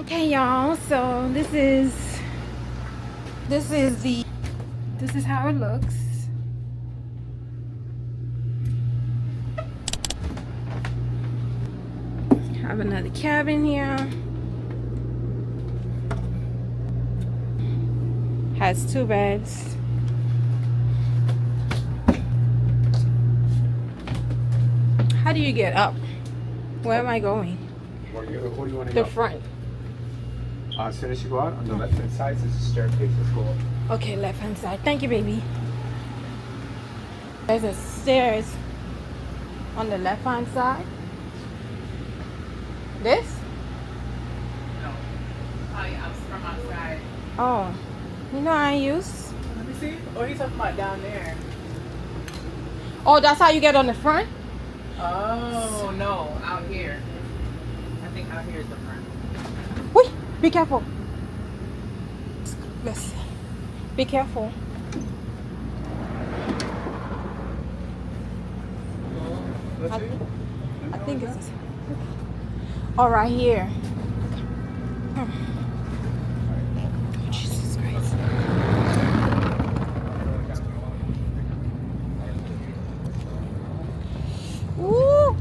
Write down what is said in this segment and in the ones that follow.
Okay, y'all, so this is how it looks. Have another cabin here. Has 2 beds. How do you get up? Where am I going? Where do you want to The go? front. As soon as you go out, on the left-hand side is a staircase. Let's go up. Okay, left hand side. Thank you, baby. There's a stairs on the left hand side. This? No. Oh, yeah, I was from outside. Oh, you know I use. Let me see. Oh, he's talking about down there. Oh, that's how you get on the front? Oh, no. Out here. I think out here is the front. Wait, be careful. Let's see. Be careful. Let's see. I think it's. Oh, right here. Oh, Jesus Christ. Ooh.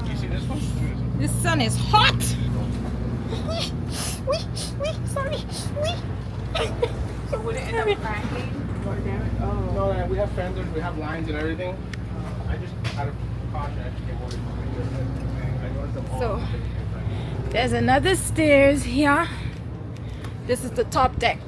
You see this one? This sun is hot. Sorry. So would it end up cracking or damage? Oh. No, we have fenders, we have lines and everything. I just out of caution, I should get more. I noticed them all. So, there's another stairs here. This is the top deck.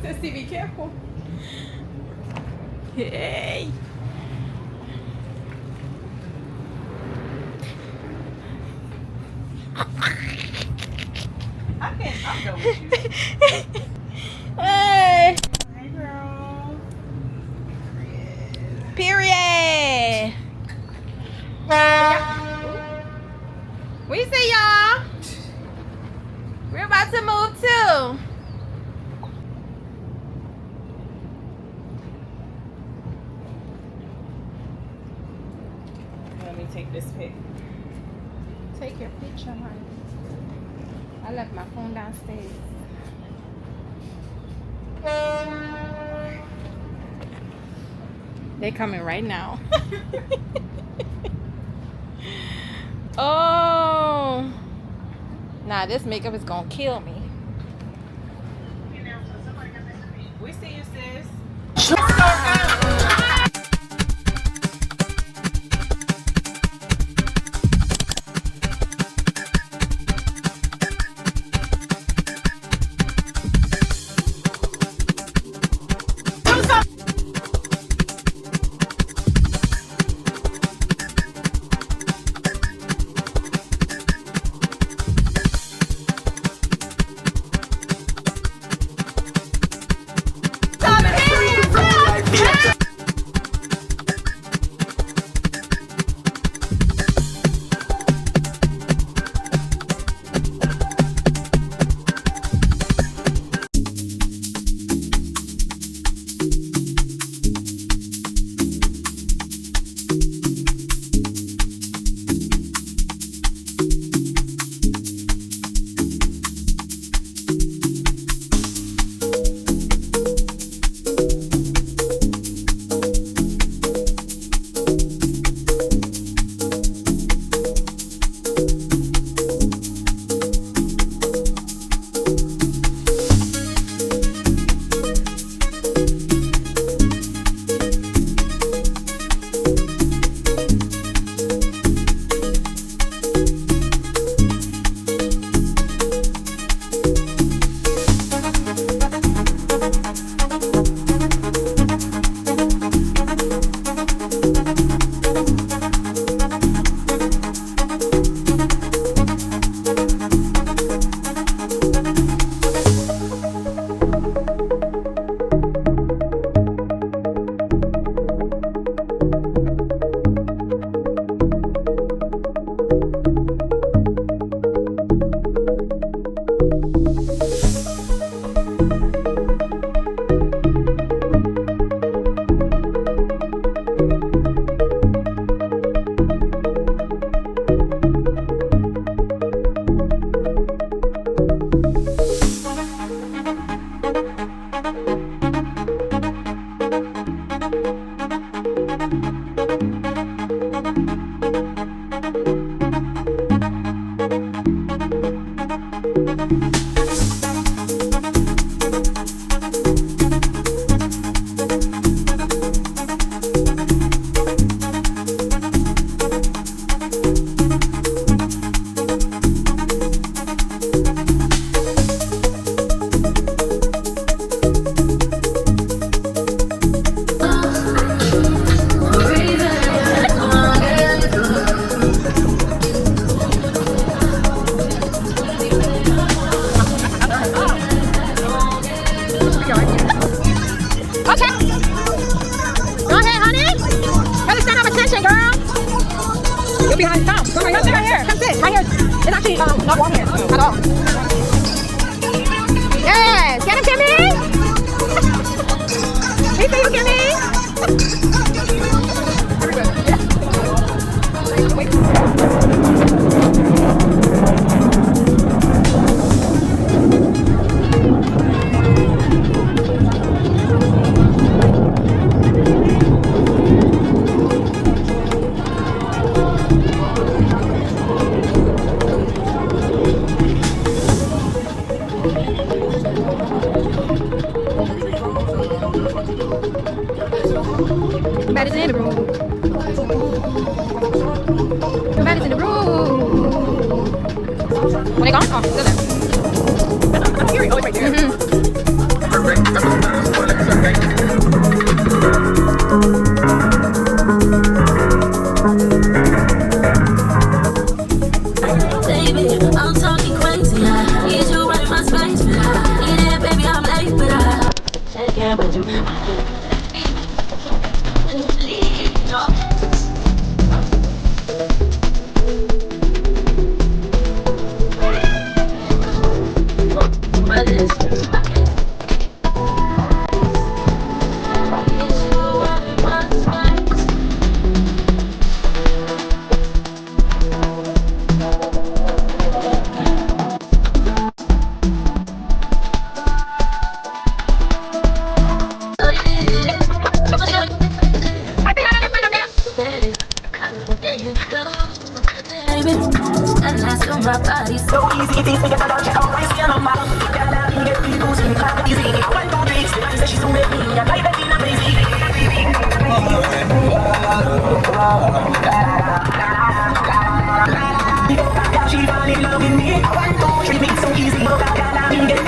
Sissy, be careful. Hey. I'll go with you. Hey. Hey, girl. Period. We see y'all. We're about to move too. Let me take this pic. Take your picture, honey. I left my phone downstairs. They're coming right now. Oh. Nah, this makeup is gonna kill me. We see you, sis. Sit behind. Come sit right here. Come sit right here. It's actually not warm here at all. Yes. Get him, Kimmy. Hey, baby, Kimmy. Somebody's in the room. Somebody's in the room. When they gone? Oh, still there. I'm hearing. Oh, it's right there. Baby, I'm talking crazy. I need you right in my space. Need it, baby, I'm late, but I take care of you. My body so easy, things think about you always feel on my gotta be get people to me clap easy. I went through drinks, I said she's so with me. I play that thing up easy. She finally loving me. I went through drinks so easy. I gotta be get